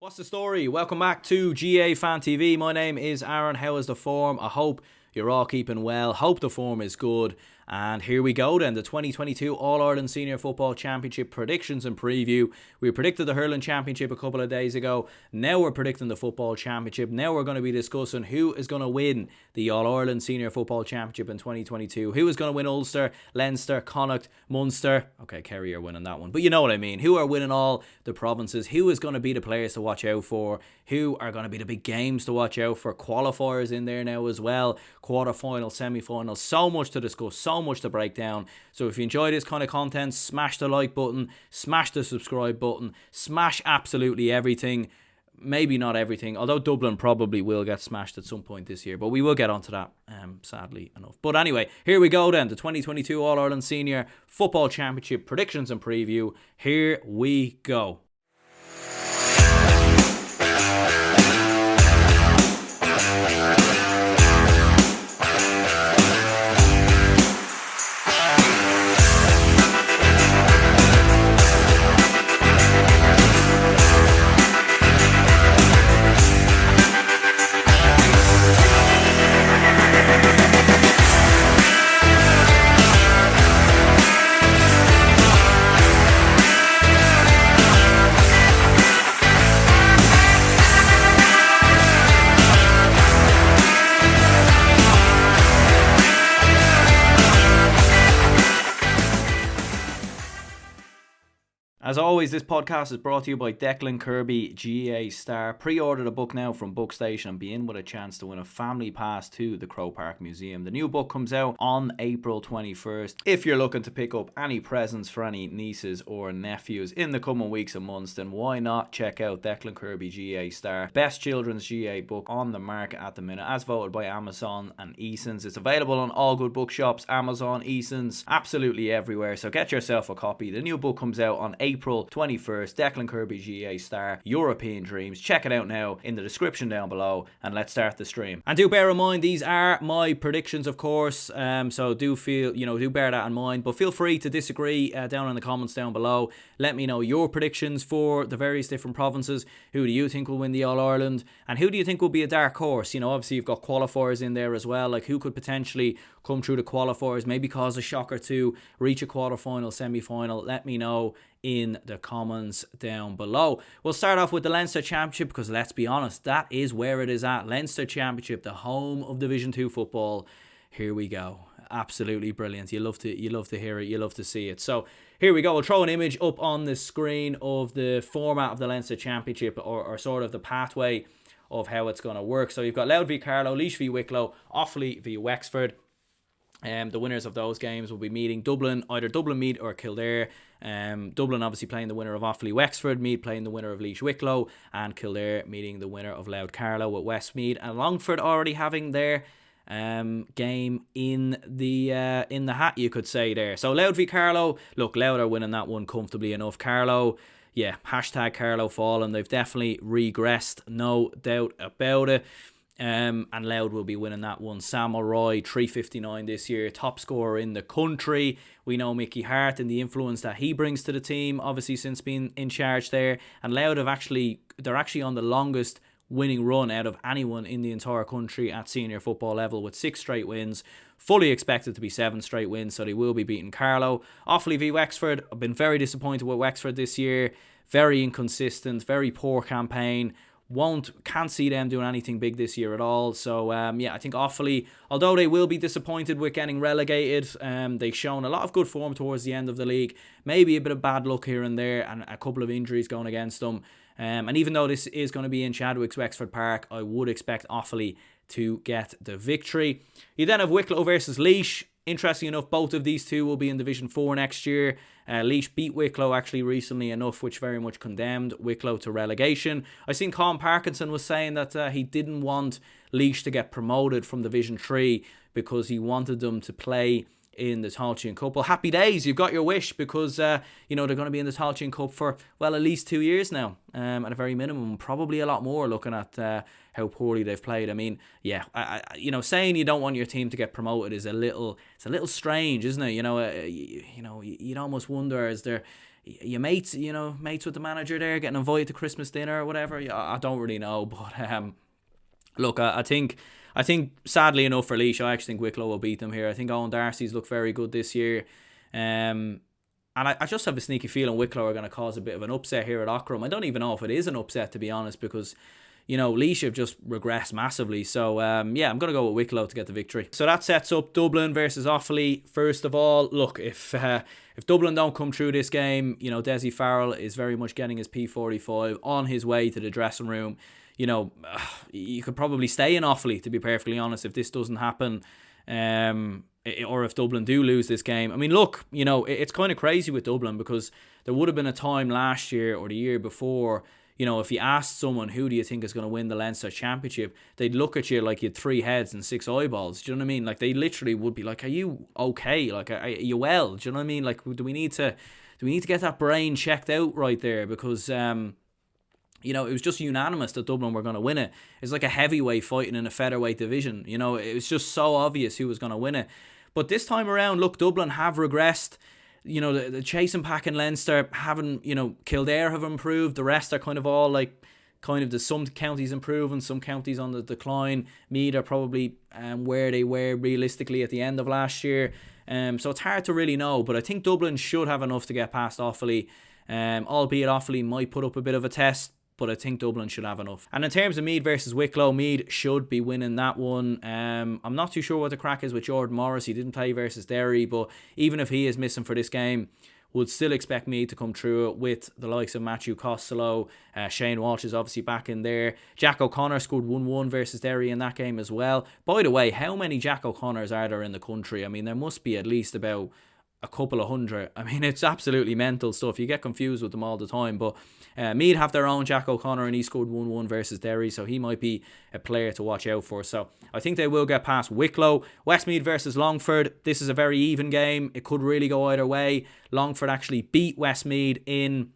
What's the story? Welcome back to GAA Fan TV. My name is Aaron. How is the form? I hope you're all keeping well. Hope the form is good. And here we go then, the 2022 All-Ireland Senior Football Championship predictions and preview. We predicted the Hurling Championship a couple of days ago. Now we're predicting the Football Championship. Now we're going to be discussing who is going to win the All-Ireland Senior Football Championship in 2022. Who is going to win Ulster, Leinster, Connacht, Munster. Okay, Kerry are winning that one, but you know what I mean. Who are winning all the provinces? Who is going to be the players to watch out for? Who are going to be the big games to watch out for? Qualifiers in there now as well. Quarter-final, semi-final. So much to discuss, so much to break down. So if you enjoy this kind of content, smash the like button, smash the subscribe button, smash absolutely everything. Maybe not everything, although Dublin probably will get smashed at some point this year, but we will get onto that, sadly enough. But anyway, here we go then, the 2022 All-Ireland Senior Football Championship predictions and preview. Here we go. As always, this podcast is brought to you by Declan Kirby GAA Star. Pre-order the book now from Bookstation and be in with a chance to win a family pass to the Croke Park Museum. The new book comes out on April 21st. If you're looking to pick up any presents for any nieces or nephews in the coming weeks and months, then why not check out Declan Kirby GAA Star. Best children's GAA book on the market at the minute, as voted by Amazon and Easons. It's available on all good bookshops, Amazon, Easons, absolutely everywhere. So get yourself a copy. The new book comes out on April 21st, Declan Kirby GAA Star, European Dreams. Check it out now in the description down below, and let's start the stream. And do bear in mind, these are my predictions, of course, so do bear that in mind, but feel free to disagree down in the comments down below. Let me know your predictions for the various different provinces. Who do you think will win the All-Ireland, and who do you think will be a dark horse? You know, obviously you've got qualifiers in there as well, like who could potentially come through the qualifiers, maybe cause a shock or two, reach a quarter-final, semi-final. Let me know in the comments down below. We'll start off with the Leinster Championship, because let's be honest, that is where it is at. Leinster Championship, the home of Division 2 football. Here we go. Absolutely brilliant. You love to hear it, you love to see it. So here we go. We'll throw an image up on the screen of the format of the Leinster Championship, or sort of the pathway of how it's going to work. So you've got Louth v Carlow, Laois v Wicklow, Offaly v Wexford. The winners of those games will be meeting Dublin, either Dublin Meath or Kildare. Dublin obviously playing the winner of Offaly Wexford, Meath playing the winner of Laois Wicklow, and Kildare meeting the winner of Louth Carlow with Westmeath. And Longford already having their game in the hat, you could say there. So Louth v Carlow, look, Louth are winning that one comfortably enough. Carlow, yeah, hashtag Carlow fallen. They've definitely regressed, no doubt about it. And Louth will be winning that one. Sam O'Roy, 359 this year, top scorer in the country. We know Mickey Hart and the influence that he brings to the team, obviously since being in charge there. And Louth they're actually on the longest winning run out of anyone in the entire country at senior football level, with 6 straight wins. Fully expected to be 7 straight wins, so they will be beating Carlow. Offaly v Wexford, I've been very disappointed with Wexford this year. Very inconsistent, very poor campaign. Can't see them doing anything big this year at all. So yeah, I think Offaly, although they will be disappointed with getting relegated, they've shown a lot of good form towards the end of the league. Maybe a bit of bad luck here and there, and a couple of injuries going against them. And even though this is going to be in Chadwick's Wexford Park, I would expect Offaly to get the victory. You then have Wicklow versus Laois. Interesting enough, both of these two will be in Division 4 next year. Laois beat Wicklow actually recently enough, which very much condemned Wicklow to relegation. I seen Colin Parkinson was saying that he didn't want Laois to get promoted from Division 3 because he wanted them to play in the Tailteann Cup. Well, happy days, you've got your wish, because they're going to be in the Tailteann Cup for, well, at least 2 years now, at a very minimum, probably a lot more, looking at how poorly they've played. I mean, yeah, saying you don't want your team to get promoted is a little strange, isn't it? You'd almost wonder, is there your mates, mates with the manager there, getting invited to Christmas dinner or whatever. I don't really know, but look, I think sadly enough for Laois, I actually think Wicklow will beat them here. I think Owen Darcy's looked very good this year. And I just have a sneaky feeling Wicklow are going to cause a bit of an upset here at Ockram. I don't even know if it is an upset, to be honest, because Laois have just regressed massively. So, I'm going to go with Wicklow to get the victory. So that sets up Dublin versus Offaly. First of all, look, if Dublin don't come through this game, Desi Farrell is very much getting his P45 on his way to the dressing room. You could probably stay in Offaly, to be perfectly honest, if this doesn't happen. Or if Dublin do lose this game. I mean, look, it's kind of crazy with Dublin, because there would have been a time last year or the year before, if you asked someone, who do you think is going to win the Leinster Championship, they'd look at you like you had 3 heads and 6 eyeballs. Do you know what I mean? Like, they literally would be like, are you okay? Like, are you well? Do you know what I mean? Like, do we need to get that brain checked out right there? Because, it was just unanimous that Dublin were going to win it. It's like a heavyweight fighting in a featherweight division. It was just so obvious who was going to win it. But this time around, look, Dublin have regressed. The chasing pack in Leinster haven't, Kildare have improved. The rest are kind of some counties improving, some counties on the decline. Meath are probably where they were realistically at the end of last year. So it's hard to really know. But I think Dublin should have enough to get past Offaly. Albeit Offaly might put up a bit of a test, but I think Dublin should have enough. And in terms of Meath versus Wicklow, Meath should be winning that one. I'm not too sure what the crack is with Jordan Morris. He didn't play versus Derry, but even if he is missing for this game, would still expect Meath to come through it with the likes of Matthew Costello. Shane Walsh is obviously back in there. Jack O'Connor scored 1-1 versus Derry in that game as well. By the way, how many Jack O'Connors are there in the country? I mean, there must be at least about a couple of hundred. I mean, it's absolutely mental stuff. You get confused with them all the time. But Meath have their own Jack O'Connor, and he scored 1-1 versus Derry, so he might be a player to watch out for. So I think they will get past Wicklow. Westmeath versus Longford. This is a very even game. It could really go either way. Longford actually beat Westmeath in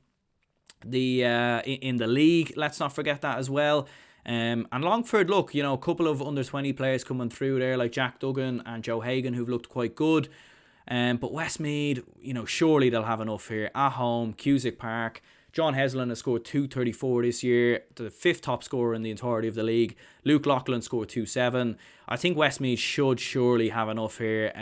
the league. Let's not forget that as well. And Longford, look, a couple of under-20 players coming through there, like Jack Duggan and Joe Hagan, who've looked quite good. But Westmeath, surely they'll have enough here at home. Cusack Park. John Heslin has scored 234 this year, the 5th top scorer in the entirety of the league. Luke Loughlin scored 2-7. I think Westmeath should surely have enough here.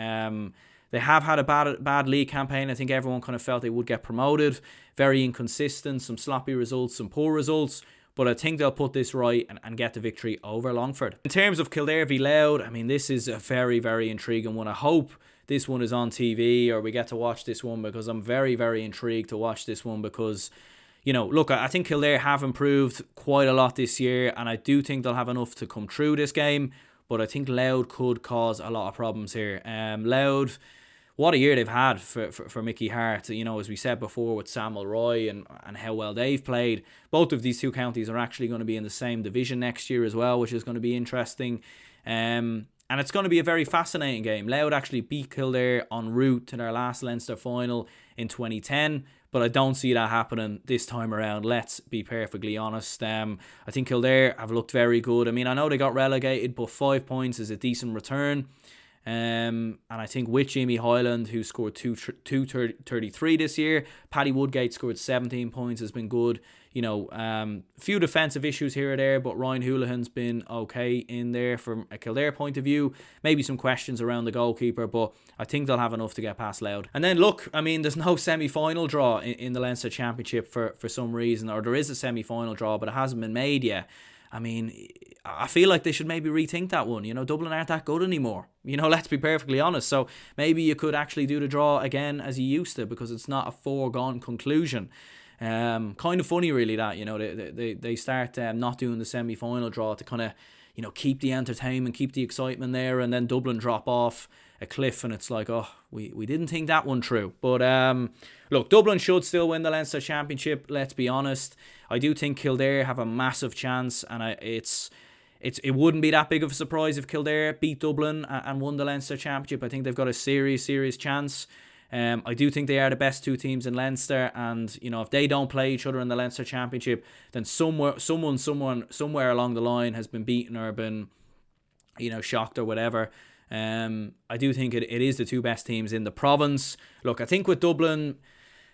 They have had a bad league campaign. I think everyone kind of felt they would get promoted. Very inconsistent, some sloppy results, some poor results. But I think they'll put this right and get the victory over Longford. In terms of Kildare v Louth, I mean, this is a very, very intriguing one. I hope this one is on TV or we get to watch this one, because I'm very, very intrigued to watch this one because, look, I think Kildare have improved quite a lot this year, and I do think they'll have enough to come through this game, but I think Louth could cause a lot of problems here. Louth, what a year they've had for Mickey Hart, as we said before with Samuel Roy and how well they've played. Both of these two counties are actually going to be in the same division next year as well, which is going to be interesting. And it's going to be a very fascinating game. Louth actually beat Kildare en route to their last Leinster final in 2010, but I don't see that happening this time around, let's be perfectly honest. I think Kildare have looked very good. I mean, I know they got relegated, but 5 points is a decent return. And I think with Jimmy Hyland, who scored 233 this year, Paddy Woodgate scored 17 points, has been good. Few defensive issues here or there, but Ryan Houlihan's been okay in there from a Kildare point of view. Maybe some questions around the goalkeeper, but I think they'll have enough to get past Louth. And then look, I mean, there's no semi-final draw in the Leinster Championship for some reason, or there is a semi-final draw, but it hasn't been made yet. I mean, I feel like they should maybe rethink that one. Dublin aren't that good anymore. Let's be perfectly honest. So maybe you could actually do the draw again as you used to, because it's not a foregone conclusion. Kind of funny really that, they start not doing the semi-final draw to kind of, keep the entertainment, keep the excitement there, and then Dublin drop off a cliff and it's like, oh, we didn't think that one through. But look, Dublin should still win the Leinster Championship, let's be honest. I do think Kildare have a massive chance, and it wouldn't be that big of a surprise if Kildare beat Dublin and won the Leinster Championship. I think they've got a serious chance. I do think they are the best two teams in Leinster, and if they don't play each other in the Leinster Championship, then somewhere along the line has been beaten or been shocked or whatever. I do think it is the two best teams in the province. Look, I think with Dublin,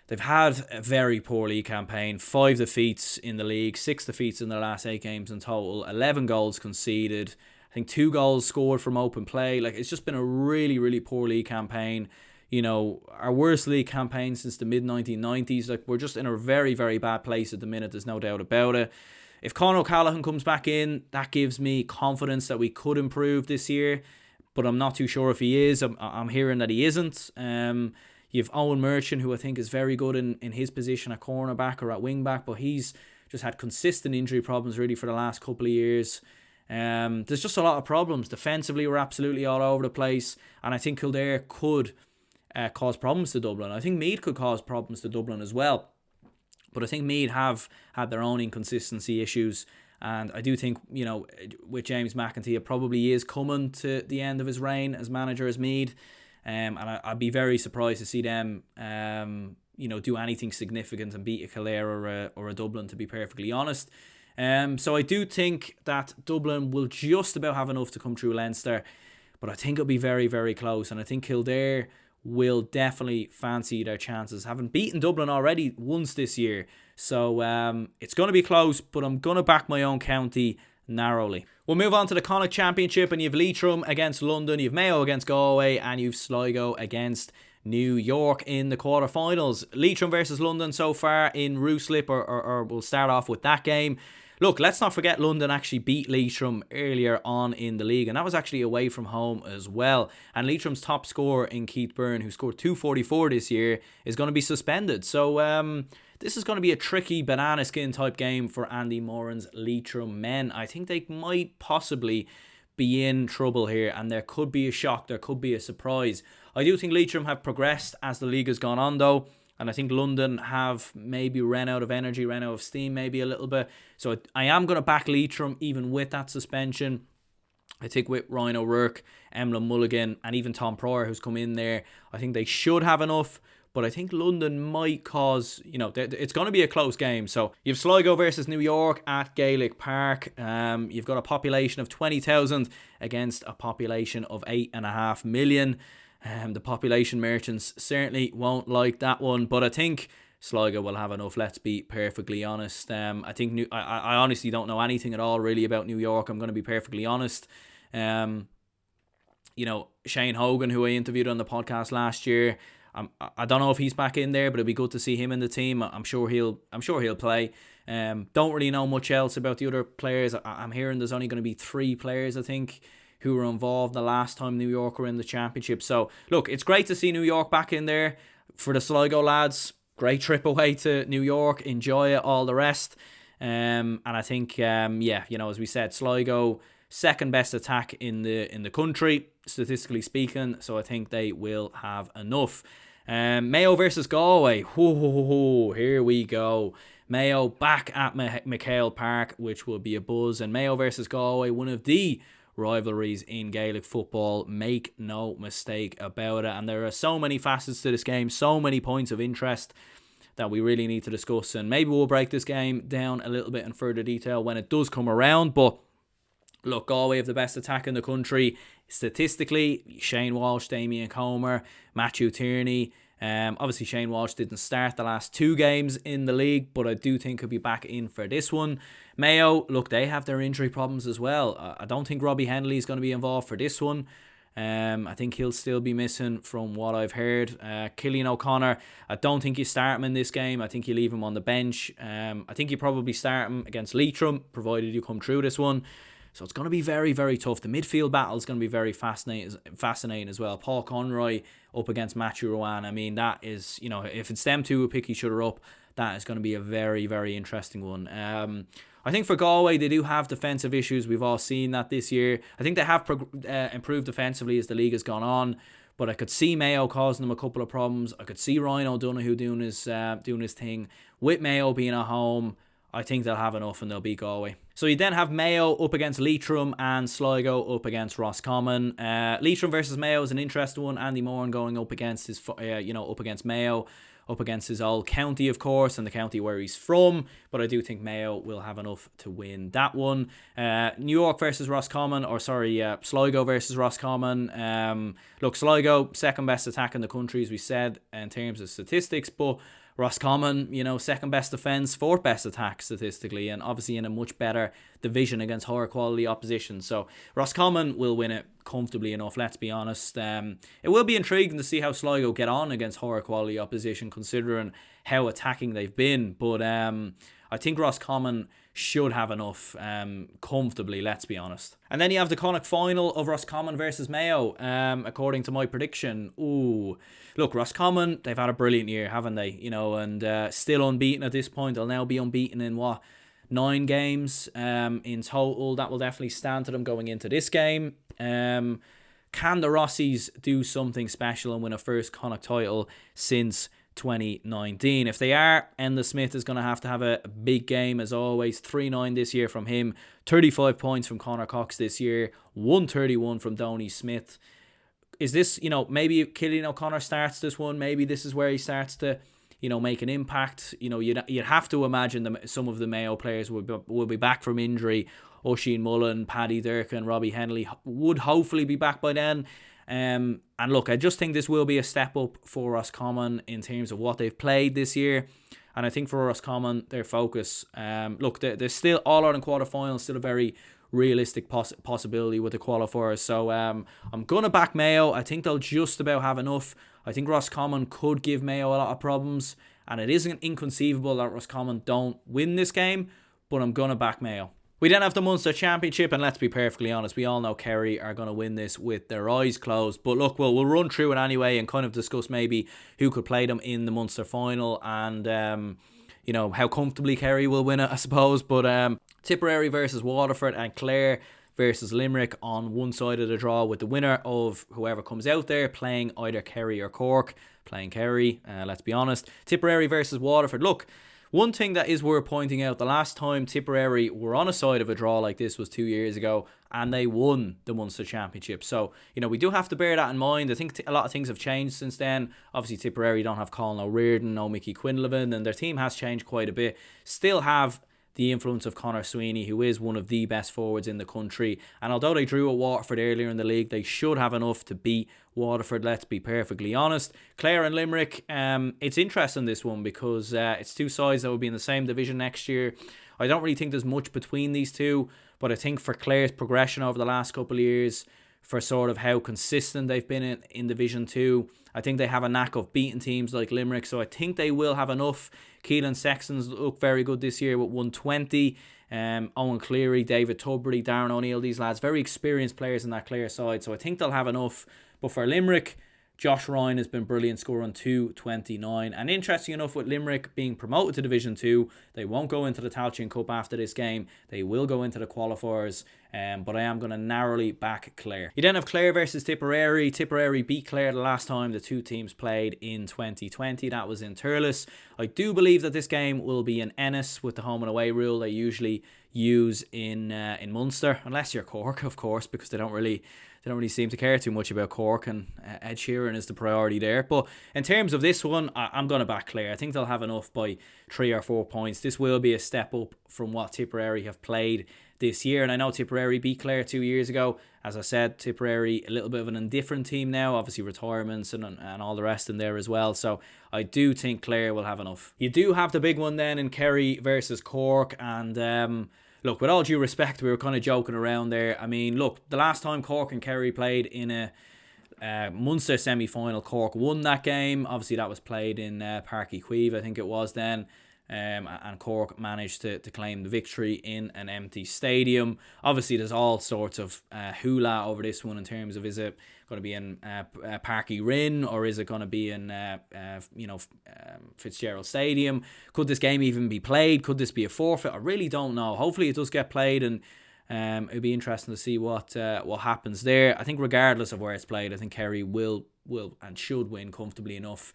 They've had a very poor league campaign. 5 defeats in the league, 6 defeats in their last 8 games in total, 11 goals conceded. I think 2 goals scored from open play. Like, it's just been a really, really poor league campaign. You know, our worst league campaign since the mid-1990s. Like, we're just in a very, very bad place at the minute. There's no doubt about it. If Conor O'Callaghan comes back in, that gives me confidence that we could improve this year. But I'm not too sure if he is. I'm hearing that he isn't. You have Owen Merchant, who I think is very good in his position at cornerback or at wingback, but he's just had consistent injury problems really for the last couple of years. There's just a lot of problems. Defensively, we're absolutely all over the place, and I think Kildare could cause problems to Dublin. I think Meath could cause problems to Dublin as well. But I think Meath have had their own inconsistency issues, and I do think, you know, with James McEntee, it probably is coming to the end of his reign as manager as Meath. And I'd be very surprised to see them, do anything significant and beat a Kildare or a Dublin, to be perfectly honest. So I do think that Dublin will just about have enough to come through Leinster, but I think it'll be very, very close. And I think Kildare will definitely fancy their chances, having beaten Dublin already once this year. So it's going to be close, but I'm going to back my own county narrowly. We'll move on to the Connacht Championship, and you have Leitrim against London, you have Mayo against Galway, and you have Sligo against New York in the quarterfinals. Leitrim versus London so far in Ruislip, or we'll start off with that game. Look, let's not forget London actually beat Leitrim earlier on in the league, and that was actually away from home as well. And Leitrim's top scorer in Keith Byrne, who scored 244 this year, is going to be suspended. So this is going to be a tricky banana skin type game for Andy Moran's Leitrim men. I think they might possibly be in trouble here, and there could be a shock, there could be a surprise. I do think Leitrim have progressed as the league has gone on though, and I think London have maybe ran out of energy, ran out of steam maybe a little bit. So I am going to back Leitrim even with that suspension. I think with Ryan O'Rourke, Emlyn Mulligan, and even Tom Pryor, who's come in there, I think they should have enough. But I think London might cause, it's going to be a close game. So you have Sligo versus New York at Gaelic Park. You've got a population of 20,000 against a population of 8.5 million. The population merchants certainly won't like that one. But I think Sligo will have enough, let's be perfectly honest. I think I honestly don't know anything at all really about New York. I'm going to be perfectly honest. Shane Hogan, who I interviewed on the podcast last year, I don't know if he's back in there, but it'd be good to see him in the team. I'm sure he'll play. Don't really know much else about the other players. I'm hearing there's only going to be 3 players, I think, who were involved the last time New York were in the championship. So look, it's great to see New York back in there. For the Sligo lads, great trip away to New York. Enjoy it, all the rest. And I think, as we said, Sligo second best attack in the country, statistically speaking. So I think they will have enough. Mayo versus Galway. Here we go. Mayo back at McHale Park, which will be a buzz. And Mayo versus Galway, one of the rivalries in Gaelic football. Make no mistake about it. And there are so many facets to this game, so many points of interest that we really need to discuss. And maybe we'll break this game down a little bit in further detail when it does come around. But look, Galway have the best attack in the country. Statistically, Shane Walsh, Damien Comer, Matthew Tierney. Obviously, Shane Walsh didn't start the last 2 games in the league, but I do think he'll be back in for this one. Mayo, look, they have their injury problems as well. I don't think Robbie Henley is going to be involved for this one. I think he'll still be missing from what I've heard. Cillian O'Connor, I don't think you start him in this game. I think you leave him on the bench. I think you probably start him against Leitrim, provided you come through this one. So it's going to be very, very tough. The midfield battle is going to be very fascinating as well. Paul Conroy up against Matthew Rowan. I mean, that is, if it's them two who pick each other up, that is going to be a very, very interesting one. I think for Galway, they do have defensive issues. We've all seen that this year. I think they have improved defensively as the league has gone on. But I could see Mayo causing them a couple of problems. I could see Ryan O'Donoghue doing his thing. With Mayo being at home, I think they'll have enough and they'll beat Galway. So you then have Mayo up against Leitrim and Sligo up against Roscommon. Leitrim versus Mayo is an interesting one. Andy Moran going up against up against Mayo, up against his old county, of course, and the county where he's from. But I do think Mayo will have enough to win that one. New York versus Roscommon, Sligo versus Roscommon. Look, Sligo, second best attack in the country, as we said, in terms of statistics, but Roscommon, second best defence, fourth best attack statistically, and obviously in a much better division against higher quality opposition. So Roscommon will win it comfortably enough, let's be honest. It will be intriguing to see how Sligo get on against higher quality opposition, considering how attacking they've been. But I think Roscommon should have enough comfortably, let's be honest. And then you have the Connacht final of Roscommon versus Mayo, according to my prediction. Ooh, look, Roscommon, they've had a brilliant year, haven't they? And still unbeaten at this point. They'll now be unbeaten in 9 games in total. That will definitely stand to them going into this game. Can the Rossies do something special and win a first Connacht title since 2019? If they are, Enda Smith is going to have a big game as always. 3-9 this year from him, 35 points from Conor Cox this year, 131 from Donny Smith. Is this, maybe Cillian O'Connor starts this one, maybe this is where he starts to make an impact. You'd have to imagine that some of the Mayo players will be back from injury. Oisin Mullen, Paddy Durkin, Robbie Henley would hopefully be back by then. And look, I just think this will be a step up for Roscommon in terms of what they've played this year. And I think for Roscommon, their focus, look, they're still All-Ireland quarter-final, still a very realistic possibility with the qualifiers. So I'm going to back Mayo. I think they'll just about have enough. I think Roscommon could give Mayo a lot of problems. And it isn't inconceivable that Roscommon don't win this game, but I'm going to back Mayo. We then have the Munster Championship, and let's be perfectly honest, we all know Kerry are going to win this with their eyes closed. But look, we'll run through it anyway and kind of discuss maybe who could play them in the Munster final and, how comfortably Kerry will win it, I suppose. But Tipperary versus Waterford and Clare versus Limerick on one side of the draw, with the winner of whoever comes out there playing either Kerry or Cork. Playing Kerry, let's be honest. Tipperary versus Waterford. Look, one thing that is worth pointing out, the last time Tipperary were on a side of a draw like this was 2 years ago, and they won the Munster Championship. So, we do have to bear that in mind. I think a lot of things have changed since then. Obviously, Tipperary don't have Colin O'Riordan, no Mickey Quinlivan, and their team has changed quite a bit. Still have the influence of Conor Sweeney, who is one of the best forwards in the country. And although they drew at Waterford earlier in the league, they should have enough to beat Waterford, let's be perfectly honest. Clare and Limerick, it's interesting this one because it's two sides that will be in the same division next year. I don't really think there's much between these two, but I think for Clare's progression over the last couple of years, for sort of how consistent they've been in Division 2, I think they have a knack of beating teams like Limerick, so I think they will have enough. Keelan Sextons look very good this year with 120. Owen Cleary, David Tubridy, Darren O'Neill, these lads, very experienced players in that Clare side, so I think they'll have enough. But for Limerick, Josh Ryan has been brilliant, scoring 229. And interesting enough, with Limerick being promoted to Division 2, they won't go into the Tailteann Cup after this game. They will go into the qualifiers, but I am going to narrowly back Clare. You then have Clare versus Tipperary. Tipperary beat Clare the last time the two teams played in 2020. That was in Thurles. I do believe that this game will be in Ennis with the home and away rule they usually use in Munster, unless you're Cork, of course, because they don't really seem to care too much about Cork, and Ed Sheeran is the priority there. But in terms of this one, I'm going to back Clare. I think they'll have enough by 3 or 4 points. This will be a step up from what Tipperary have played this year. And I know Tipperary beat Clare 2 years ago. As I said, Tipperary, a little bit of an indifferent team now. Obviously retirements and all the rest in there as well. So I do think Clare will have enough. You do have the big one then in Kerry versus Cork. And look, with all due respect, we were kind of joking around there. I mean, look, the last time Cork and Kerry played in a Munster semi-final, Cork won that game. Obviously, that was played in Páirc Uí Chaoimh, I think it was then. And Cork managed to claim the victory in an empty stadium. Obviously, there's all sorts of hula over this one in terms of, is it going to be in Páirc Uí Rinn, or is it going to be in Fitzgerald Stadium? Could this game even be played? Could this be a forfeit? I really don't know. Hopefully it does get played, and it'll be interesting to see what happens there. I think regardless of where it's played, I think Kerry will and should win comfortably enough.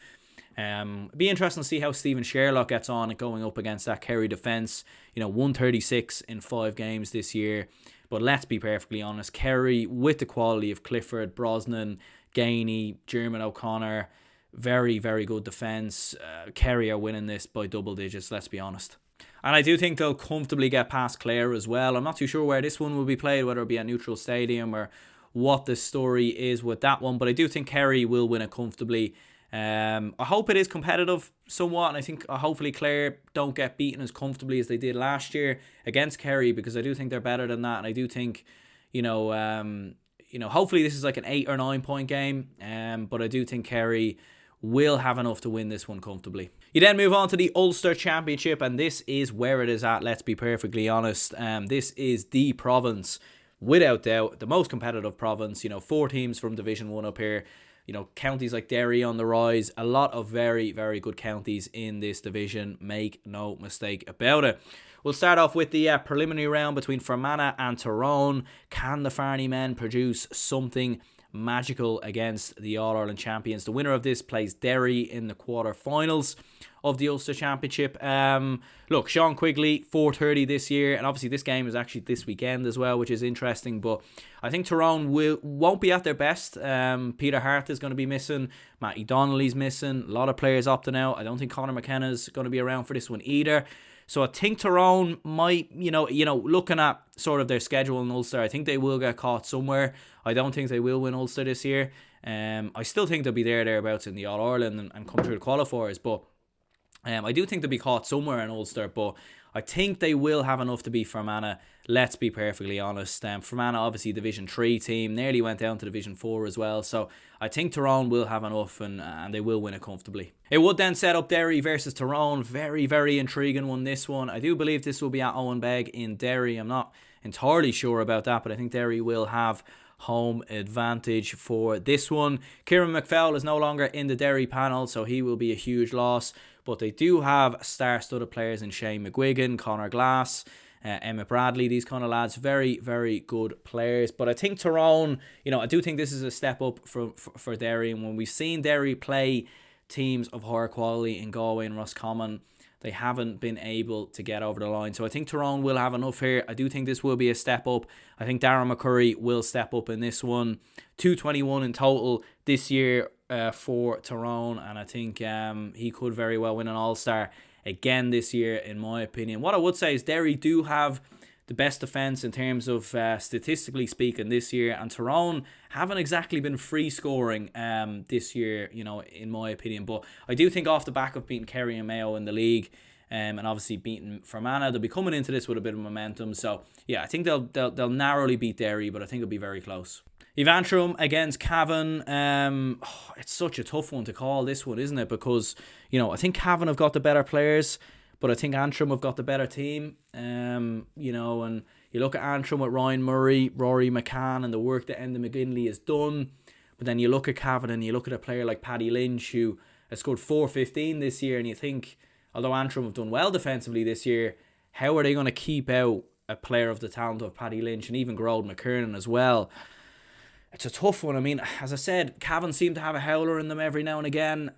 It'd be interesting to see how Stephen Sherlock gets on going up against that Kerry defence. 136 in 5 games this year. But let's be perfectly honest, Kerry, with the quality of Clifford, Brosnan, Gainey, Jeremy O'Connor, very, very good defence. Kerry are winning this by double digits, let's be honest. And I do think they'll comfortably get past Clare as well. I'm not too sure where this one will be played, whether it be at Neutral Stadium or what the story is with that one. But I do think Kerry will win it comfortably. I hope it is competitive somewhat, and I think hopefully Clare don't get beaten as comfortably as they did last year against Kerry, because I do think they're better than that, and I do think, hopefully this is like an 8 or 9 point game, but I do think Kerry will have enough to win this one comfortably. You then move on to the Ulster Championship, and this is where it is at, let's be perfectly honest. This is the province, without doubt, the most competitive province. 4 teams from Division 1 up here. Counties like Derry on the rise. A lot of very, very good counties in this division. Make no mistake about it. We'll start off with the preliminary round between Fermanagh and Tyrone. Can the Farney men produce something magical against the All-Ireland champions? The winner of this plays Derry in the quarter-finals of the Ulster Championship. Look, Sean Quigley, 4:30 this year, and obviously this game is actually this weekend as well, which is interesting, but I think Tyrone won't be at their best. Peter Hart is going to be missing, Matty Donnelly's missing, a lot of players opting out. I don't think Conor McKenna's going to be around for this one either. So I think Tyrone might, looking at sort of their schedule in Ulster, I think they will get caught somewhere. I don't think they will win Ulster this year. I still think they'll be thereabouts in the All-Ireland and come through the qualifiers, but I do think they'll be caught somewhere in Ulster, but I think they will have enough to beat Fermanagh. Let's be perfectly honest. Fermanagh, obviously Division 3 team, nearly went down to Division 4 as well. So I think Tyrone will have enough and they will win it comfortably. It would then set up Derry versus Tyrone. Very, very intriguing one, this one. I do believe this will be at Owen Begg in Derry. I'm not entirely sure about that, but I think Derry will have home advantage for this one. Kieran McFell is no longer in the Derry panel, so he will be a huge loss. But they do have star-studded players in Shane McGuigan, Conor Glass, Emmett Bradley, these kind of lads. Very, very good players. But I think Tyrone, I do think this is a step up for Derry. And when we've seen Derry play teams of higher quality in Galway and Roscommon, they haven't been able to get over the line. So I think Tyrone will have enough here. I do think this will be a step up. I think Darren McCurry will step up in this one. 221 in total this year for Tyrone. And I think he could very well win an All-Star again this year, in my opinion. What I would say is Derry do have the best defence in terms of statistically speaking this year, and Tyrone haven't exactly been free scoring this year, in my opinion. But I do think off the back of beating Kerry and Mayo in the league, and obviously beating Fermanagh, they'll be coming into this with a bit of momentum. So yeah, I think they'll narrowly beat Derry, but I think it'll be very close. Antrim against Cavan. It's such a tough one to call, this one, isn't it? Because I think Cavan have got the better players, but I think Antrim have got the better team. And you look at Antrim with Ryan Murray, Rory McCann, and the work that Enda McGinley has done. But then you look at Cavan and you look at a player like Paddy Lynch, who has scored 415 this year, and you think, although Antrim have done well defensively this year, how are they going to keep out a player of the talent of Paddy Lynch and even Gerald McKernan as well? It's a tough one. I mean, as I said, Cavan seem to have a howler in them every now and again.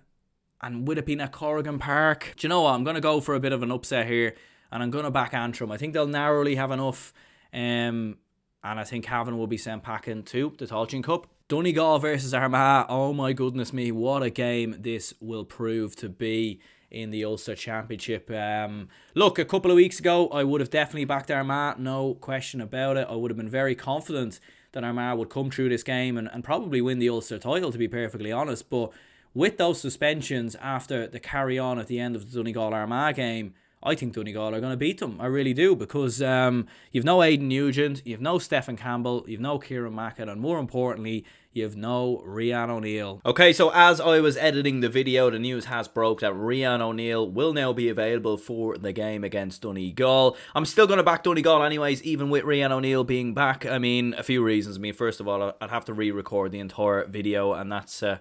And with it being at Corrigan Park, do you know what? I'm going to go for a bit of an upset here. And I'm going to back Antrim. I think they'll narrowly have enough. And I think Cavan will be sent packing to the Tailteann Cup. Donegal versus Armagh. Oh my goodness me. What a game this will prove to be in the Ulster Championship. Look, a couple of weeks ago, I would have definitely backed Armagh. No question about it. I would have been very confident that Armagh would come through this game and probably win the Ulster title, to be perfectly honest. But with those suspensions after the carry-on at the end of the Donegal-Armagh game, I think Donegal are going to beat them. I really do, because you've no Aidan Nugent, you've no Stephen Campbell, you've no Kieran Macken, and more importantly, you've no Rian O'Neill. Okay, so as I was editing the video, the news has broke that Rian O'Neill will now be available for the game against Donegal. I'm still going to back Donegal anyways, even with Rian O'Neill being back. I mean, a few reasons. I mean, first of all, I'd have to re-record the entire video, and that's a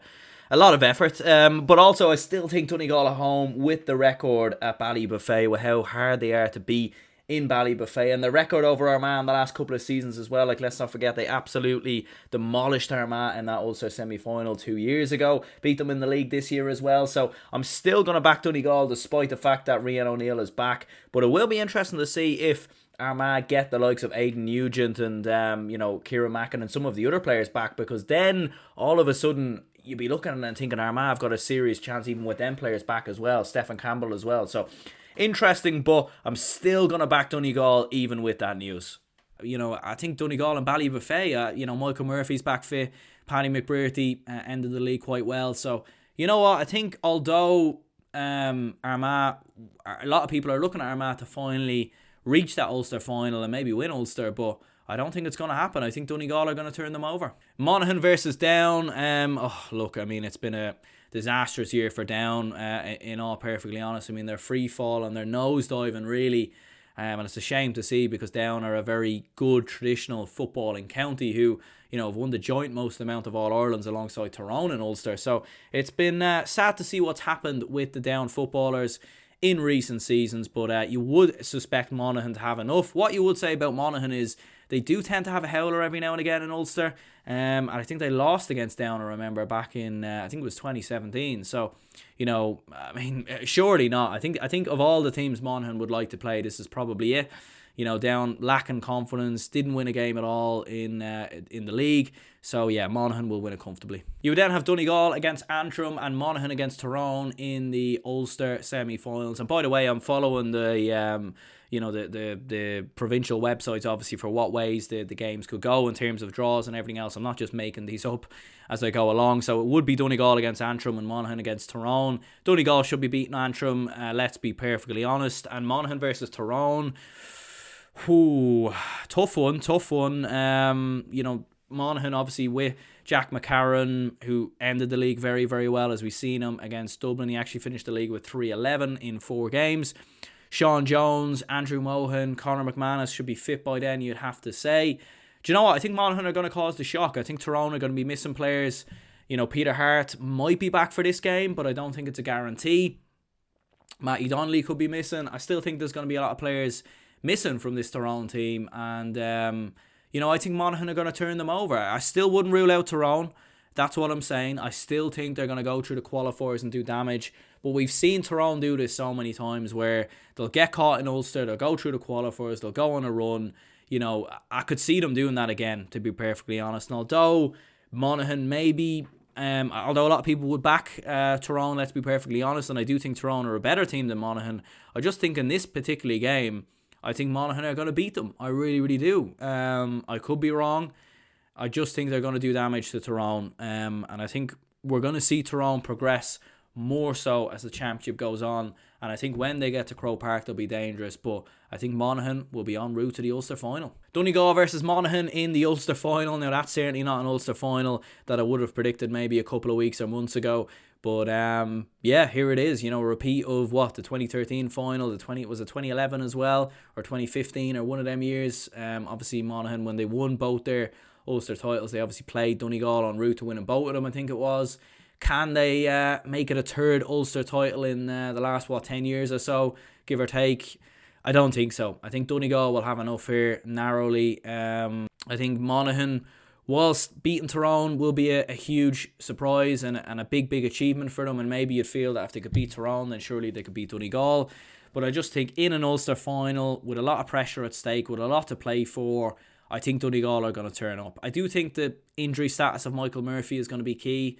lot of effort, but also I still think Donegal at home, with the record at Ballybuffet, with how hard they are to beat in Ballybuffet, and the record over Armagh in the last couple of seasons as well. Like, let's not forget, they absolutely demolished Armagh in that Ulster semi-final 2 years ago, beat them in the league this year as well. So I'm still going to back Donegal despite the fact that Rian O'Neill is back, but it will be interesting to see if Armagh get the likes of Aidan Nugent and Kieran Macken and some of the other players back, because then all of a sudden you'd be looking and thinking Armagh have got a serious chance even with them players back as well, Stephen Campbell as well. So interesting, but I'm still going to back Donegal even with that news. I think Donegal and Ballybuffet, Michael Murphy's back fit, Paddy McBrearty ended the league quite well, so You know what? I think although Armagh, a lot of people are looking at Armagh to finally reach that Ulster final and maybe win Ulster, but I don't think it's going to happen. I think Donegal are going to turn them over. Monaghan versus Down. Look, I mean, it's been a disastrous year for Down, in all perfectly honest. I mean, they're free fall and they're nosediving really. And it's a shame to see, because Down are a very good traditional footballing county who, have won the joint most amount of All-Irelands alongside Tyrone and Ulster. So it's been sad to see what's happened with the Down footballers in recent seasons, but you would suspect Monaghan to have enough. What you would say about Monaghan is they do tend to have a howler every now and again in Ulster, and I think they lost against Down, I remember, back in, I think it was 2017, so, I mean, surely not. I think of all the teams Monaghan would like to play, this is probably it. Down lacking confidence, didn't win a game at all in the league. So yeah, Monaghan will win it comfortably. You would then have Donegal against Antrim and Monaghan against Tyrone in the Ulster semi-finals. And by the way, I'm following the the provincial websites, obviously, for what ways the games could go in terms of draws and everything else. I'm not just making these up as I go along. So it would be Donegal against Antrim and Monaghan against Tyrone. Donegal should be beating Antrim, let's be perfectly honest. And Monaghan versus Tyrone, tough one. Monaghan obviously with Jack McCarron, who ended the league very, very well, as we've seen him against Dublin. He actually finished the league with 3-11 in 4 games. Sean Jones, Andrew Mohan, Conor McManus should be fit by then, you'd have to say. Do you know what? I think Monaghan are going to cause the shock. I think Tyrone are going to be missing players. Peter Hart might be back for this game, but I don't think it's a guarantee. Matty Donnelly could be missing. I still think there's going to be a lot of players missing from this Tyrone team, and I think Monaghan are going to turn them over. I still wouldn't rule out Tyrone. That's what I'm saying. I still think they're going to go through the qualifiers and do damage. But we've seen Tyrone do this so many times, where they'll get caught in Ulster, they'll go through the qualifiers, they'll go on a run. I could see them doing that again, to be perfectly honest. And although Monaghan maybe, although a lot of people would back Tyrone, let's be perfectly honest, and I do think Tyrone are a better team than Monaghan, I just think in this particular game, I think Monaghan are going to beat them. I really, really do. I could be wrong. I just think they're going to do damage to Tyrone. And I think we're going to see Tyrone progress more so as the championship goes on. And I think when they get to Croke Park, they'll be dangerous. But I think Monaghan will be en route to the Ulster final. Donegal versus Monaghan in the Ulster final. Now, that's certainly not an Ulster final that I would have predicted maybe a couple of weeks or months ago. But here it is. A repeat of the 2013 final. Was it 2011 as well, or 2015, or one of them years. Obviously Monaghan, when they won both their Ulster titles, they obviously played Donegal en route to winning both of them, I think it was. Can they make it a third Ulster title in the last 10 years or so, give or take? I don't think so. I think Donegal will have enough here narrowly. I think Monaghan, whilst beating Tyrone, will be a huge surprise and a big achievement for them. And maybe you'd feel that if they could beat Tyrone, then surely they could beat Donegal. But I just think in an Ulster final, with a lot of pressure at stake, with a lot to play for, I think Donegal are going to turn up. I do think the injury status of Michael Murphy is going to be key.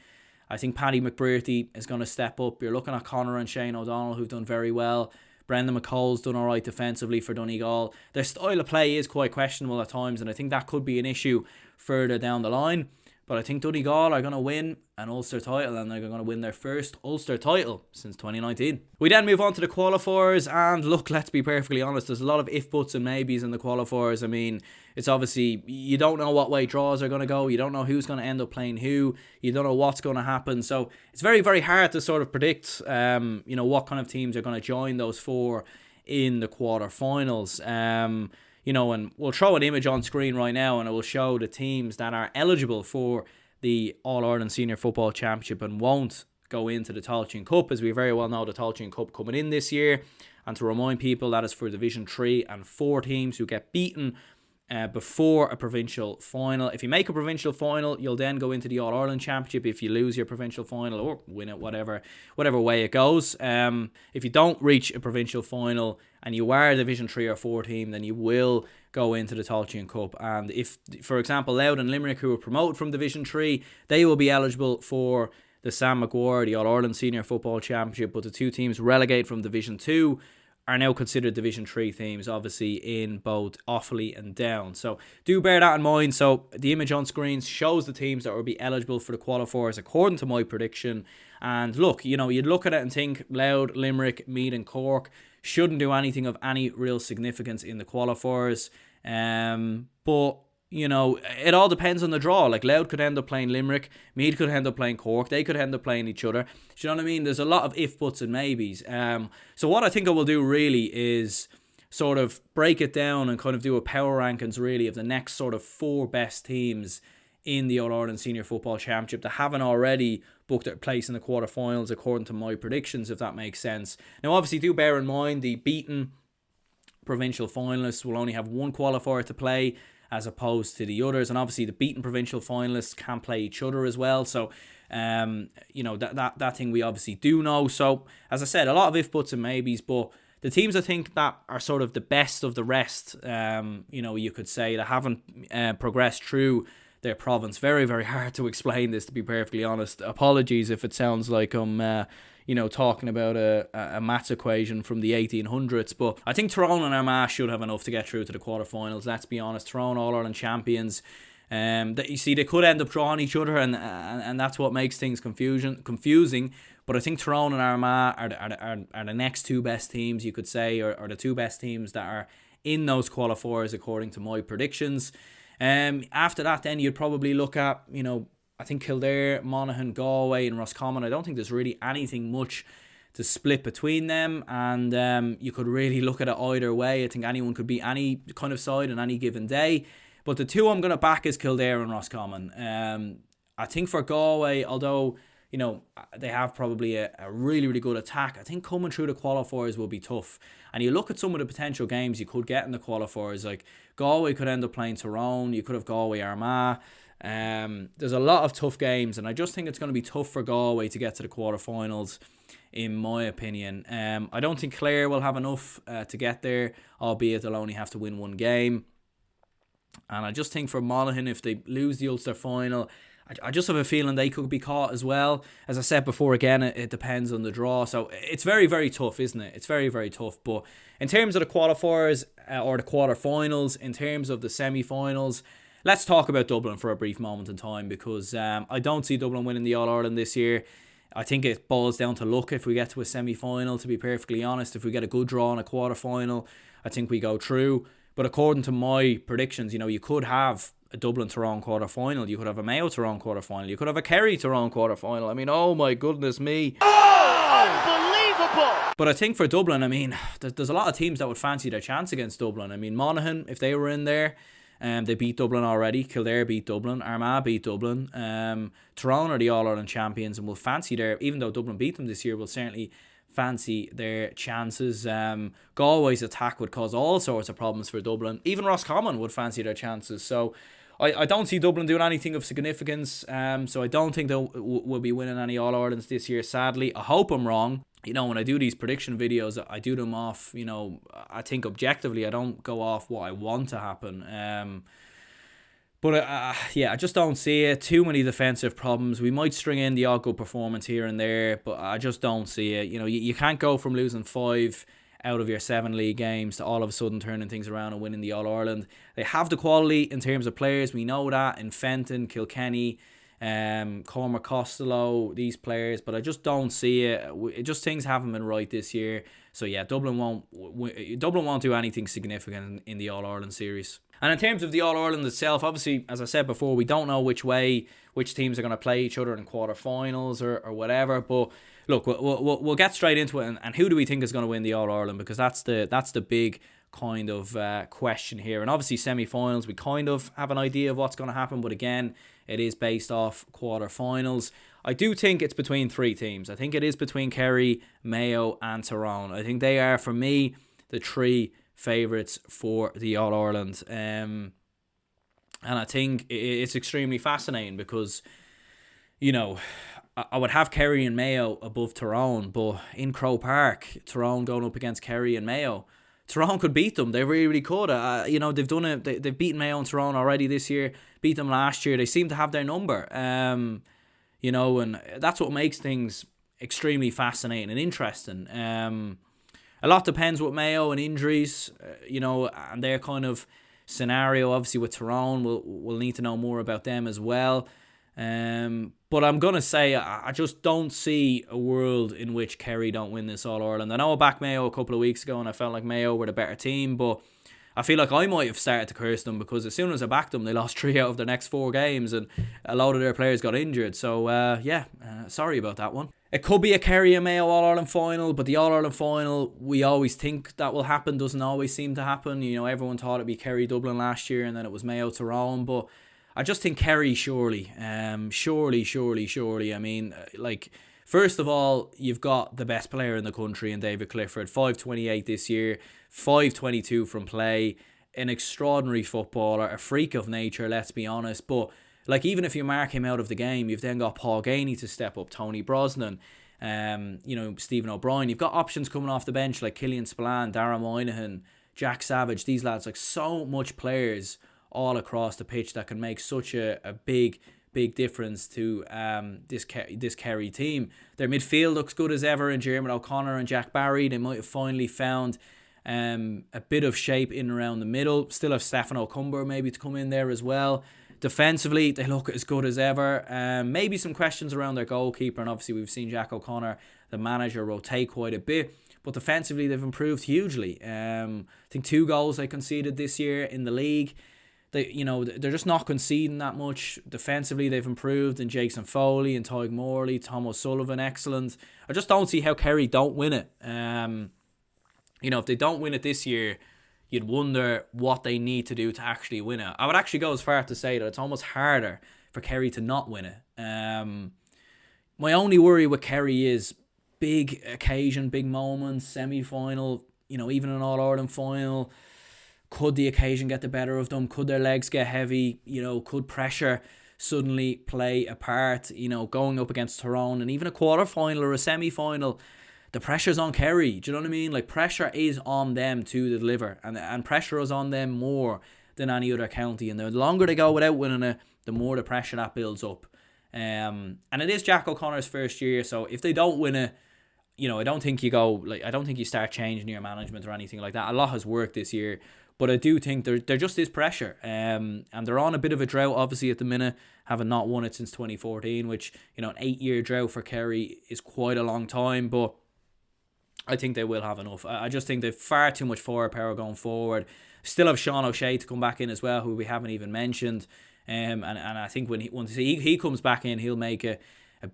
I think Paddy McBrearty is going to step up. You're looking at Conor and Shane O'Donnell, who've done very well. Brendan McCall's done all right defensively for Donegal. Their style of play is quite questionable at times, and I think that could be an issue further down the line. But I think Donegal are going to win an Ulster title, and they're going to win their first Ulster title since 2019. We then move on to the qualifiers, and look, let's be perfectly honest, there's a lot of if, buts and maybes in the qualifiers. I mean, it's obviously, you don't know what way draws are going to go, you don't know who's going to end up playing who, you don't know what's going to happen, so it's very, very hard to sort of predict what kind of teams are going to join those 4 in the quarterfinals. And we'll throw an image on screen right now, and it will show the teams that are eligible for the All-Ireland Senior Football Championship and won't go into the Tailteann Cup, as we very well know the Tailteann Cup coming in this year. And to remind people, that is for Division 3 and 4 teams who get beaten before a provincial final. If you make a provincial final, you'll then go into the All-Ireland Championship. If you lose your provincial final or win it, whatever way it goes. If you don't reach a provincial final and you are a Division 3 or 4 team, then you will go into the Tailteann Cup. And if, for example, Louth and Limerick, who were promoted from Division 3, they will be eligible for the Sam Maguire, the All-Ireland Senior Football Championship. But the 2 teams relegate from Division 2 are now considered Division 3 teams, obviously in both Offaly and Down. So do bear that in mind. So the image on screens shows the teams that will be eligible for the qualifiers according to my prediction. And look, you'd look at it and think Louth, Limerick, Meath and Cork shouldn't do anything of any real significance in the qualifiers. But it all depends on the draw. Like, Louth could end up playing Limerick, Meath could end up playing Cork, they could end up playing each other. Do you know what I mean? There's a lot of if, buts and maybes. So what I think I will do really is sort of break it down and kind of do a power rankings really of the next sort of 4 best teams in the All-Ireland Senior Football Championship that haven't already booked their place in the quarterfinals according to my predictions, if that makes sense. Now, obviously, do bear in mind the beaten provincial finalists will only have one qualifier to play as opposed to the others, and obviously the beaten provincial finalists can play each other as well. So that thing we obviously do know. So as I said, a lot of if, buts and maybes, but the teams I think that are sort of the best of the rest, you could say, that haven't progressed through their province. Very, very hard to explain this, to be perfectly honest. Apologies if it sounds like I'm talking about a maths equation from the 1800s, but I think Tyrone and Armagh should have enough to get through to the quarterfinals. Let's be honest, Tyrone All-Ireland champions. You see, they could end up drawing each other, and that's what makes things confusing. But I think Tyrone and Armagh are the next 2 best teams, you could say, or the 2 best teams that are in those qualifiers according to my predictions. After that, then you'd probably look at, I think Kildare, Monaghan, Galway and Roscommon. I don't think there's really anything much to split between them, and you could really look at it either way. I think anyone could be any kind of side on any given day. But the 2 I'm going to back is Kildare and Roscommon. I think for Galway, although they have probably a really, really good attack, I think coming through the qualifiers will be tough. And you look at some of the potential games you could get in the qualifiers, like Galway could end up playing Tyrone, you could have Galway Armagh. There's a lot of tough games, and I just think it's going to be tough for Galway to get to the quarterfinals, in my opinion. I don't think Clare will have enough to get there, albeit they'll only have to win 1 game. And I just think for Monaghan, if they lose the Ulster final, I just have a feeling they could be caught as well. As I said before, again, it depends on the draw. So it's very, very tough, isn't it? It's very, very tough. But in terms of the qualifiers or the quarterfinals, in terms of the semi-finals, let's talk about Dublin for a brief moment in time, because I don't see Dublin winning the All-Ireland this year. I think it boils down to luck if we get to a semi-final, to be perfectly honest. If we get a good draw in a quarter-final, I think we go through. But according to my predictions, you could have a Dublin-Tyrone quarter-final. You could have a Mayo-Tyrone quarter-final. You could have a Kerry-Tyrone quarter-final. I mean, oh my goodness me. Unbelievable! But I think for Dublin, I mean, there's a lot of teams that would fancy their chance against Dublin. I mean, Monaghan, if they were in there, they beat Dublin already. Kildare beat Dublin. Armagh beat Dublin. Tyrone are the All-Ireland champions and will fancy their, even though Dublin beat them this year, will certainly fancy their chances. Galway's attack would cause all sorts of problems for Dublin. Even Roscommon would fancy their chances. So I don't see Dublin doing anything of significance. So I don't think they'll be winning any All-Irelands this year, sadly. I hope I'm wrong. When I do these prediction videos, I do them off, I think objectively. I don't go off what I want to happen. But I just don't see it. Too many defensive problems. We might string in the odd good performance here and there, but I just don't see it. You can't go from losing 5 out of your 7 league games to all of a sudden turning things around and winning the All-Ireland. They have the quality in terms of players. We know that in Fenton, Kilkenny, Cormac Costello, these players, but I just don't see it. Just things haven't been right this year. So yeah, Dublin won't do anything significant in the All-Ireland series. And in terms of the All-Ireland itself, obviously, as I said before, we don't know which teams are going to play each other in quarterfinals or whatever. But look, we'll get straight into it. And who do we think is going to win the All-Ireland? Because that's the big kind of question here. And obviously, semi-finals, we kind of have an idea of what's going to happen. But again, it is based off quarterfinals. I do think it's between 3 teams. I think it is between Kerry, Mayo and Tyrone. I think they are, for me, the 3 favourites for the All-Ireland. And I think it's extremely fascinating because, I would have Kerry and Mayo above Tyrone, but in Croke Park, Tyrone going up against Kerry and Mayo, Tyrone could beat them. They really, really could. They've done it. They've beaten Mayo and Tyrone already this year. Beat them last year. They seem to have their number. And that's what makes things extremely fascinating and interesting. a lot depends with Mayo and injuries, and their kind of scenario. Obviously with Tyrone, we'll need to know more about them as well. But I'm going to say I just don't see a world in which Kerry don't win this All-Ireland. I know I backed Mayo a couple of weeks ago and I felt like Mayo were the better team, but I feel like I might have started to curse them because as soon as I backed them, they lost 3 out of their next 4 games and a lot of their players got injured. So, sorry about that one. It could be a Kerry and Mayo All-Ireland final, but the All-Ireland final, we always think that will happen, doesn't always seem to happen. Everyone thought it'd be Kerry Dublin last year and then it was Mayo Tyrone, but I just think Kerry surely. I mean, first of all, you've got the best player in the country in David Clifford, 5'28" this year, 5'22" from play, an extraordinary footballer, a freak of nature, let's be honest. But even if you mark him out of the game, you've then got Paul Gainey to step up, Tony Brosnan, Stephen O'Brien. You've got options coming off the bench like Killian Spillane, Darragh Moynihan, Jack Savage. These lads, so much players all across the pitch that can make such a big difference to this Kerry team. Their midfield looks good as ever in Jeremy O'Connor and Jack Barry. They might have finally found a bit of shape in and around the middle. Still have Stefan O'Cumber maybe to come in there as well. Defensively, they look as good as ever. Maybe some questions around their goalkeeper, and obviously we've seen Jack O'Connor, the manager, rotate quite a bit. But defensively, they've improved hugely. I think 2 goals they conceded this year in the league. They're just not conceding that much. Defensively, they've improved, and Jason Foley and Tyg Morley, Tom O'Sullivan, excellent. I just don't see how Kerry don't win it. If they don't win it this year, you'd wonder what they need to do to actually win it. I would actually go as far to say that it's almost harder for Kerry to not win it. My only worry with Kerry is big occasion, big moments, semi-final, even an All-Ireland final. Could the occasion get the better of them? Could their legs get heavy? Could pressure suddenly play a part? Going up against Tyrone and even a quarter-final or a semi-final, the pressure's on Kerry. Do you know what I mean? Pressure is on them to deliver, and pressure is on them more than any other county. And the longer they go without winning it, the more the pressure that builds up. And it is Jack O'Connor's first year, so if they don't win it, I don't think you start changing your management or anything like that. A lot has worked this year. But I do think there just is pressure. And they're on a bit of a drought, obviously, at the minute, having not won it since 2014, which, an 8-year drought for Kerry is quite a long time. But I think they will have enough. I just think they've far too much firepower going forward. Still have Sean O'Shea to come back in as well, who we haven't even mentioned. And I think once he comes back in, he'll make a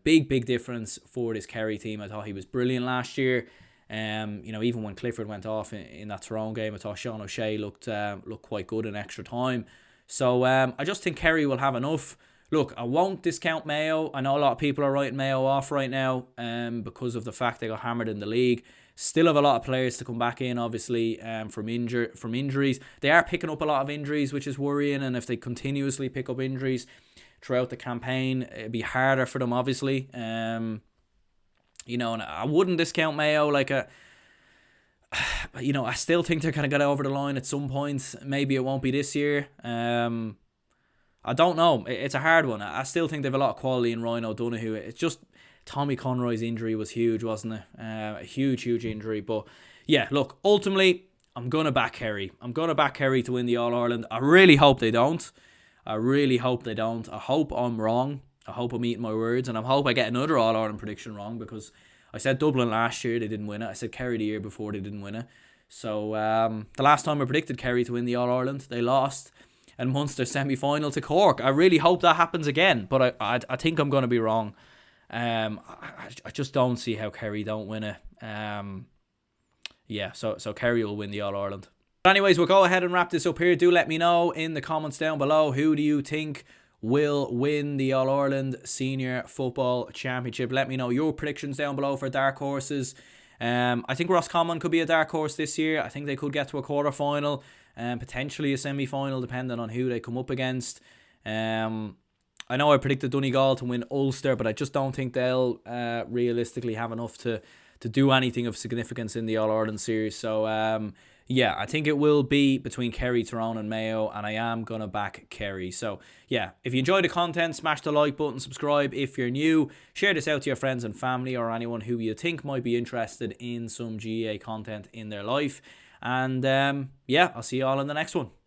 big difference for this Kerry team. I thought he was brilliant last year. Even when Clifford went off in that Tyrone game, I thought Sean O'Shea looked quite good in extra time. So I just think Kerry will have enough. Look, I won't discount Mayo. I know a lot of people are writing Mayo off right now because of the fact they got hammered in the league. Still have a lot of players to come back in, obviously, from injuries. They are picking up a lot of injuries, which is worrying, and if they continuously pick up injuries throughout the campaign, it'd be harder for them, obviously. And I wouldn't discount Mayo. I still think they're going to get over the line at some point. Maybe it won't be this year. I don't know. It's a hard one. I still think they have a lot of quality in Ryan O'Donoghue. It's just Tommy Conroy's injury was huge, wasn't it? A huge injury. But yeah, look, ultimately, I'm going to back Kerry. I'm going to back Kerry to win the All-Ireland. I really hope they don't. I hope I'm wrong. I hope I'm eating my words, and I hope I get another All-Ireland prediction wrong, because I said Dublin last year, they didn't win it. I said Kerry the year before, they didn't win it. So the last time I predicted Kerry to win the All-Ireland, they lost in Munster semi-final to Cork. I really hope that happens again, but I think I'm going to be wrong. I just don't see how Kerry don't win it. So Kerry will win the All-Ireland. But anyways, we'll go ahead and wrap this up here. Do let me know in the comments down below, who do you think will win the All-Ireland Senior Football Championship? Let me know your predictions down below for dark horses. I think Roscommon could be a dark horse this year. I think they could get to a quarter-final and potentially a semi-final, depending on who they come up against. I know I predicted Donegal to win Ulster, but I just don't think they'll realistically have enough to do anything of significance in the All-Ireland series. So Yeah, I think it will be between Kerry, Tyrone and Mayo, and I am going to back Kerry. So, yeah, if you enjoy the content, smash the like button, subscribe if you're new, share this out to your friends and family or anyone who you think might be interested in some GAA content in their life. And, yeah, I'll see you all in the next one.